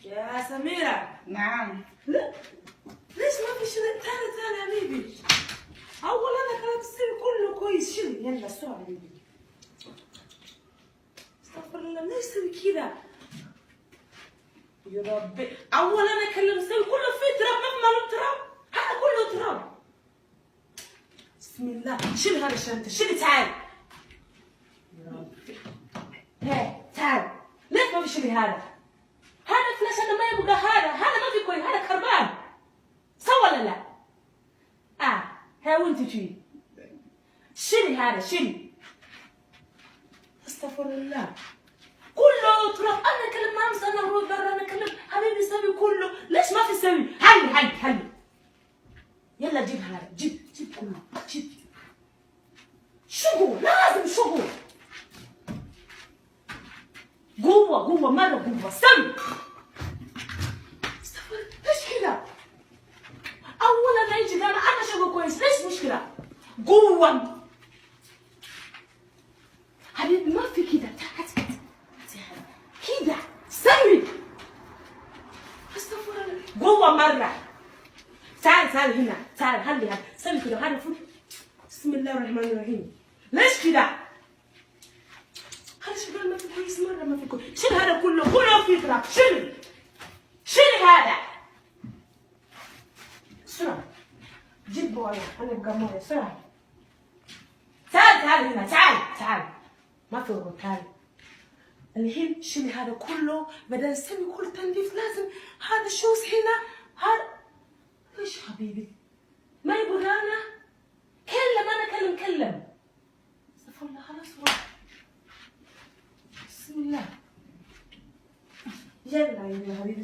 يا سميرة. نعم. لا ليش ما في شيء ثاني يا حبيبي؟ أول أنا كلام السر كله كويس، شيل يلا بسرعة يا حبيبي. استغفر الله، ليش تسوي كده؟ يا ربي، أول أنا كلام السر كله فيه تراب، ما في ماله تراب، هذا كله تراب. بسم الله، شيل هذا الشنطة، شيل تعال. يا ربي. هي تعال، ليش ما في شيء هذا؟ هذا فلاش، هذا ما يبغى، هذا ما في كويس، هذا كربان. صح ولا لا؟ ها وانت تجي شيلي هذا، شيلي. استغفر الله، كله تراب. انا اكلم مامس، انا اروح برا، انا اكلم حبيبي سوي كله، ليش ما في سوي؟ هلي يلا جيب هذا، جيب كله، جيب شغل، لازم شغل، قوة مرة قوة، سوي. استغفر الله، ليش كذا؟ اولا يجي انا شغل كويس، ليش مشكلة؟ قوة حبيبي، ما في كده، كده سوي. استغفر الله، قوة مرة. تعال هنا، تعال هلي هذا، سوي كده، هذا فوق. بسم الله الرحمن الرحيم. ليش كده؟ هذا شغال ما في كويس، مرة ما في كويس. شيل هذا كله في تراب، شيل هذا بسرعة. جيب بويا، أنا أبغى موية بسرعة. تعال هنا، تعال ما في وقت، تعال. الحين شيل هذا كله، بدل نسوي كل تنظيف لازم هذا الشوز هنا، هذا ليش حبيبي؟ ما يبغى أنا؟ كلم. استغفر الله، خلاص روح. بسم الله. يلا يا حبيبي.